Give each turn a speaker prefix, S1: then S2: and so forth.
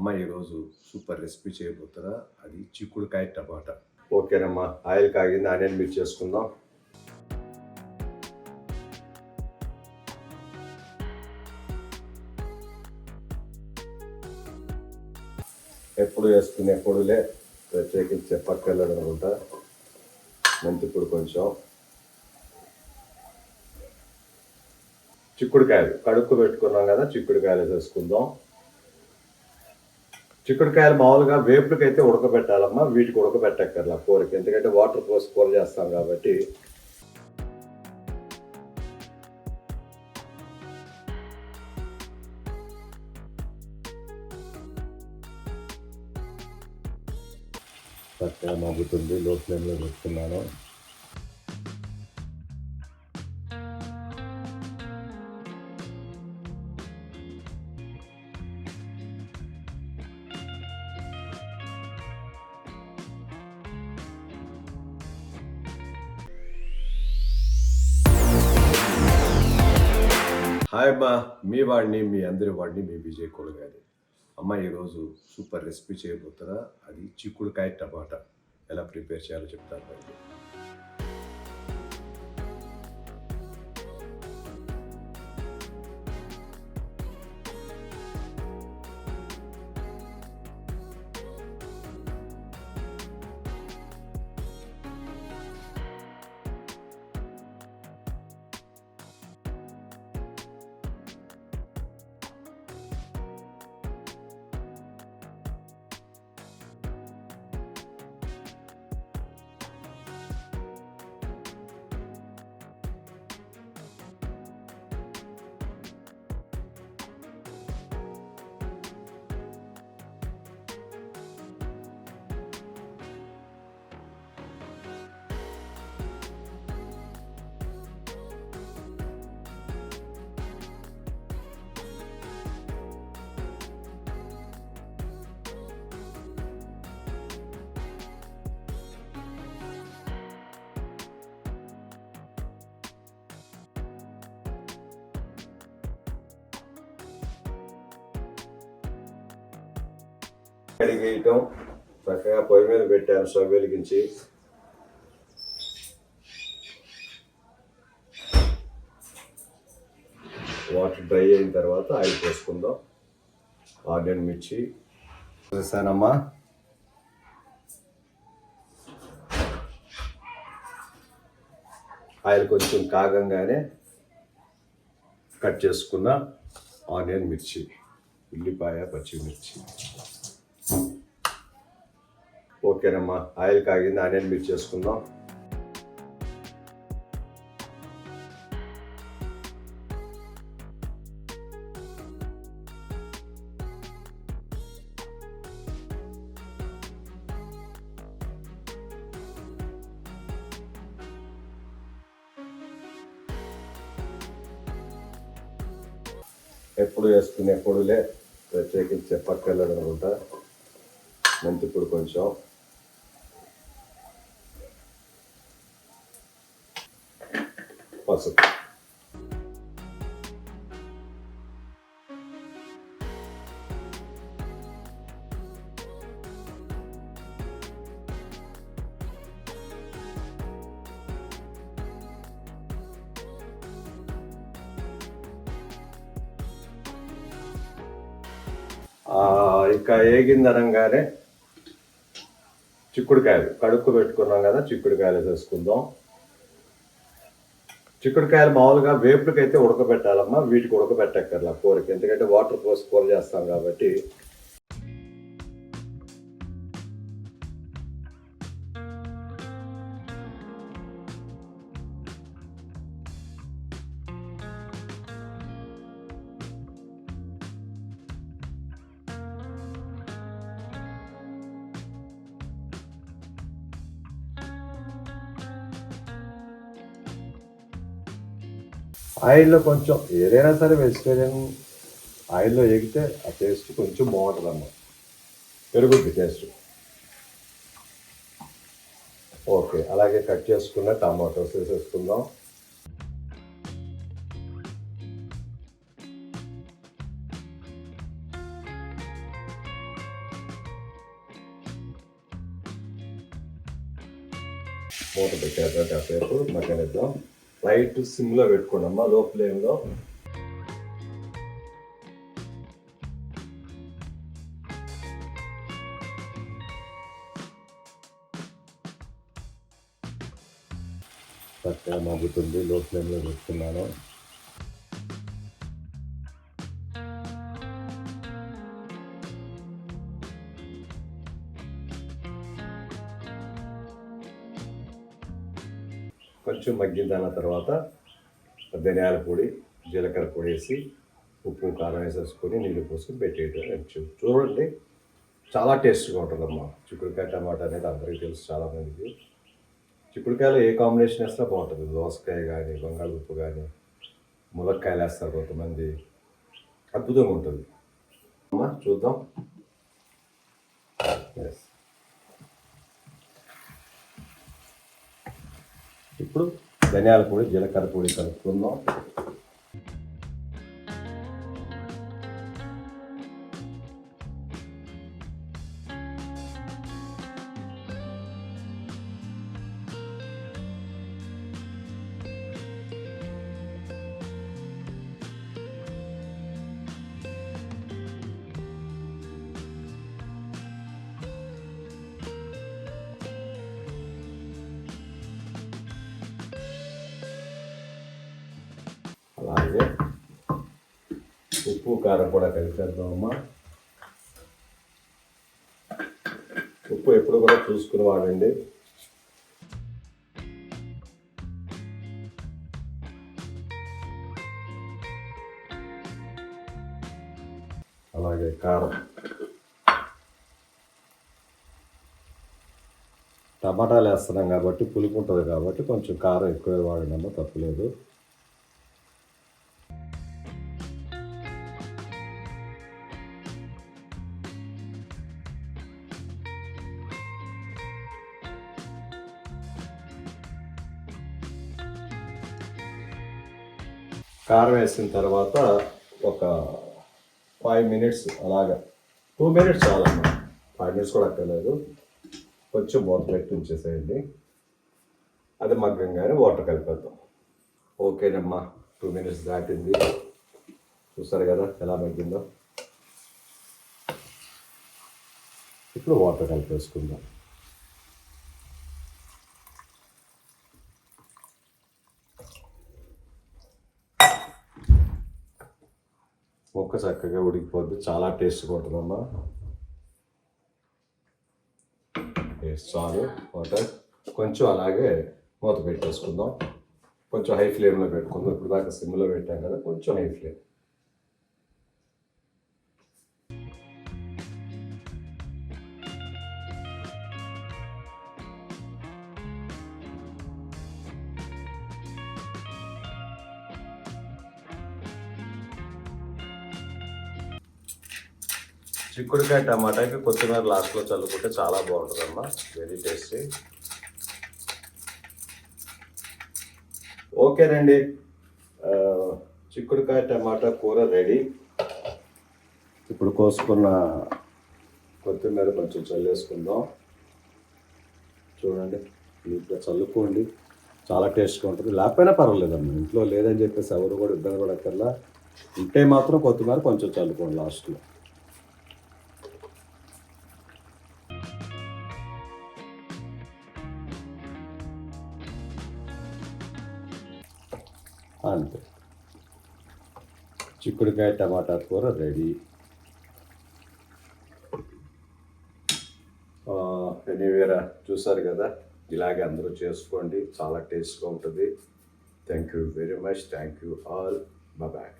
S1: అమ్మ ఈరోజు super recipe చేయబోతున్నా. అది చిక్కుడుకాయ టమాటా. ఓకేనమ్మా, ఆయిల్ కాగింది, ఆనియన్ మిర్చి చేసుకుందాం. ఎప్పుడు వేసుకునే పొడులే ప్రత్యేకించి చెప్పక్కర్లేదు అనుకుంటా. మెంతిపొడి కొంచెం, చిక్కుడుకాయలు కడుక్కు పెట్టుకున్నాం కదా, చిక్కుడుకాయలు వేసుకుందాం. చిక్కుడుకాయలు మామూలుగా వేపులకైతే ఉడకబెట్టాలమ్మా, వీటికి ఉడకబెట్టక్కర్లా కూరకి, ఎందుకంటే వాటర్ పోసి కూర చేస్తాం కాబట్టి. చక్కగా మగ్గుతుంది, లో ఫ్లేమ్లో పెట్టుకున్నాను. హాయ్ అమ్మా, మీ వాడిని, మీ అందరి వాడిని, మీ విజయ్ కొలగాలి. అమ్మ ఈరోజు సూపర్ రెసిపీ చేయబోతున్నా. అది చిక్కుడుకాయ టమాటా. ఎలా ప్రిపేర్ చేయాలో చెప్తాను రండి. కడిగేయటం, చక్కగా పొయ్యి మీద పెట్టాను స్టవ్ వెలిగించి. వాటర్ డ్రై అయిన తర్వాత ఆయిల్ పోసుకుందాం. ఆనియన్ మిర్చి వేసానమ్మా. ఆయిల్ కొంచెం కాగంగానే కట్ చేసుకున్న ఆనియన్ మిర్చి, ఉల్లిపాయ, పచ్చిమిర్చి. ఓకేనమ్మా, ఆయిల్ కాగింది, ఆనియన్ మిర్చి చేసుకుందాం. ఎప్పుడు వేసుకునే పొడులే ప్రత్యేకించి చెప్పక్కర్లేదు అనుకుంటా. మెంతిపొడి కొంచెం, పసుపు. ఇంకా ఏగిందనగానే చిక్కుడుకాయలు కడుక్కు పెట్టుకున్నాం కదా, చిక్కుడుకాయలు వేసుకుందాం. చిక్కుడుకాయలు మామూలుగా వేపులకైతే ఉడకబెట్టాలమ్మా, వీటికి ఉడకబెట్టక్కర్లా కూరకి, ఎందుకంటే వాటర్ పోసి కూర చేస్తాం కాబట్టి. ఆయిల్లో కొంచెం ఏదైనా సరే వెజిటేరియన్ ఆయిల్లో ఎగితే ఆ టేస్ట్ కొంచెం బాగుంటుంది అమ్మ, పెరుగుద్ది టేస్ట్. ఓకే, అలాగే కట్ చేసుకున్న టమాటోస్ వేసేసుకుందాం. మూత పెట్టాక కాసేపు మగ్గనిద్దాం. లైట్ సిమ్లో పెట్టుకోండి అమ్మా, లో ఫ్లేమ్లో. చక్కగా మగ్గుతుంది, లో ఫ్లేమ్లో పెట్టుకున్నాను. కొంచెం మగ్గిన తర్వాత ధనియాల పొడి, జీలకర్ర పొడి వేసి ఉప్పు కారం వేసేసుకొని నీళ్ళు పోసుకొని పెట్టేయడం. చూడండి, చాలా టేస్ట్గా ఉంటుందమ్మా. చిక్కుడుకాయ టమాటా అనేది అందరికీ తెలుసు చాలామందికి. చిక్కుడుకాయలో ఏ కాంబినేషన్ వేస్తే బాగుంటుంది. దోసకాయ కానీ, బంగాళదుంప కానీ, ములక్కాయలు వేస్తారు కొంతమంది. అద్భుతంగా ఉంటుంది అమ్మా. చూద్దాం. ఇప్పుడు ధనియాల పొడి, జీలకర్ర పొడి కలుపుకుందాం. అలాగే ఉప్పు కారం కూడా కలిపేద్దామమ్మా. ఉప్పు ఎప్పుడు కూడా చూసుకుని వాడండి. అలాగే కారం. టమాటాలు వేస్తున్నాం కాబట్టి పులుపు ఉంటుంది కాబట్టి కొంచెం కారం ఎక్కువ వాడినమ్మా, తప్పులేదు. కారం వేసిన తర్వాత ఒక 5 minutes అలాగా, 2 minutes చాలమ్మా, 5 minutes కూడా అక్కర్లేదు. కొంచెం మూత పెట్టి ఉంచేసేయండి. అది మగ్గంగానే వాటర్ కలిపేద్దాం. ఓకేనమ్మా, 2 minutes దాటింది. చూస్తారు కదా ఎలా మగ్గిందో. ఇప్పుడు వాటర్ కలిపేసుకుందాం. ముక్క చక్కగా ఉడికిపోద్ది, చాలా టేస్ట్గా ఉంటుందమ్మా. చాలు వాటర్. కొంచెం అలాగే మూత పెట్టేసుకుందాం. కొంచెం హై ఫ్లేమ్లో పెట్టుకుందాం. ఇప్పుడు దాకా సిమ్లో పెట్టాం కదా, కొంచెం హై ఫ్లేమ్. చిక్కుడుకాయ టమాటాకి కొత్తిమీర లాస్ట్లో చల్లుకుంటే చాలా బాగుంటుందమ్మా, వెరీ టేస్టీ. ఓకేనండి, చిక్కుడుకాయ టమాటా కూర రెడీ. ఇప్పుడు కోసుకున్న కొత్తిమీర కొంచెం చల్లేసుకుందాం. చూడండి, నీట్గా చల్లుకోండి, చాలా టేస్ట్గా ఉంటుంది. లేకపోయినా పర్వాలేదమ్మా, ఇంట్లో లేదని చెప్పేసి ఎవరు కూడా ఇబ్బంది పడక్కర్లా. ఉంటే మాత్రం కొత్తిమీర కొంచెం చల్లుకోండి లాస్ట్లో. అంతే, చిక్కుడుకాయ టమాటా కూర రెడీ. ఎనీవేరా, చూసారు కదా, ఇలాగే అందరూ చేసుకోండి, చాలా టేస్ట్గా ఉంటుంది. Thank you very much. Thank you all. Bye.